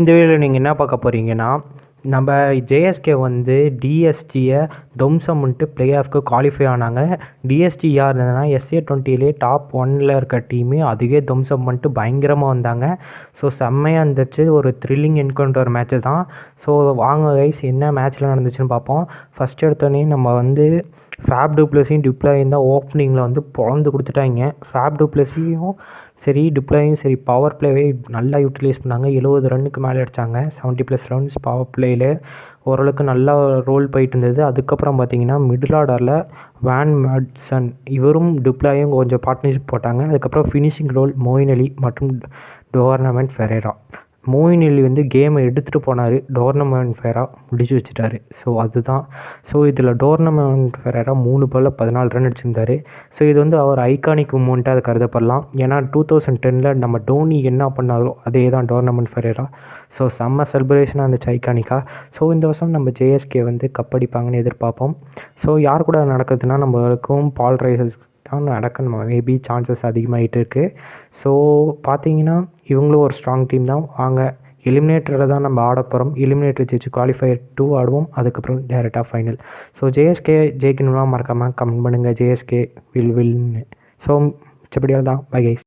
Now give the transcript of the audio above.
இந்த வீடியோவில் நீங்கள் என்ன பார்க்க போகிறீங்கன்னா, நம்ம ஜேஎஸ்கே வந்து டிஎஸ்ஜியை துவம்சம் பண்ணிட்டு ப்ளே ஆஃப்க்கு குவாலிஃபை ஆனாங்க. டிஎஸ்ஜி யாருன்னா SA20லே டாப் 1ல் இருக்க டீமு. அதுவே துவம்சம் பண்ணிட்டு பயங்கரமாக வந்தாங்க. ஸோ செம்மையாக இருந்துச்சு. ஒரு த்ரில்லிங் என்கவுண்டர் மேட்ச்சு தான். ஸோ வாங்க கைஸ், என்ன மேட்ச்சில் நடந்துச்சுன்னு பார்ப்போம். ஃபஸ்ட் எடுத்தோடனே நம்ம வந்து ஃபேப் டு ப்ளஸையும் டிப்ளாயும் தான் ஓப்பனிங்கில் வந்து பொழந்து கொடுத்துட்டாங்க. ஃபேப் டு ப்ளஸையும் சரி, டிப்ளாயும் சரி, பவர் பிளேவே நல்லா யூட்டிலைஸ் பண்ணாங்க. 70 ரன்னுக்கு மேலே அடித்தாங்க. 70+ ரன்ஸ் பவர் பிளேயில் ஓரளவுக்கு நல்லா ரோல் போயிட்டு இருந்தது. அதுக்கப்புறம் பார்த்தீங்கன்னா மிடில் ஆர்டரில் வேன் மேட்சன் இவரும் டிப்ளாயும் கொஞ்சம் பார்ட்னர்ஷிப் போட்டாங்க. அதுக்கப்புறம் ஃபினிஷிங் ரோல் மோயின் அலி மற்றும் டோர்னமெண்ட் ஃபெரேரா. மோயின் அலி வந்து கேமை எடுத்துகிட்டு போனார். டோர்னமெண்ட் ஃபெரேரா முடிச்சு வச்சுட்டாரு. ஸோ அதுதான். ஸோ இதில் டோர்னமெண்ட் ஃபெரேரா 3 பாலில் 14 ரன் அடிச்சிருந்தார். ஸோ இது வந்து அவர் ஐகானிக் மூமெண்ட்டாக அதை கருதப்படலாம். ஏன்னா 2010ல் நம்ம டோனி என்ன பண்ணாரோ அதே தான் டோர்னமெண்ட் ஃபெரேரா. ஸோ செம்ம செலிப்ரேஷனாக இருந்துச்சு ஐகானிக்காக. ஸோ இந்த வருஷம் நம்ம ஜேஎஸ்கே வந்து கப்படிப்பாங்கன்னு எதிர்பார்ப்போம். ஸோ யார் கூட நடக்குதுன்னா நம்மளுக்கும் பால் ரைசர்ஸ் தான் நடக்கணும். மேபி சான்சஸ் அதிகமாகிட்டு இருக்குது. ஸோ பார்த்தீங்கன்னா இவங்களும் ஒரு ஸ்ட்ராங் டீம் தான். வாங்க, எலிமினேட்டரில் தான் நம்ம ஆட போகிறோம். எலிமினேட்டர் ஜெயிச்சு குவாலிஃபயர் 2 ஆடுவோம். அதுக்கப்புறம் டேரெக்டாக ஃபைனல். ஸோ ஜேஎஸ்கே ஜெயிக்கணும்னா மறக்காமல் கமெண்ட் பண்ணுங்கள். ஜேஎஸ்கே வில்னு. ஸோ மிச்சப்படியாக தான். Bye guys.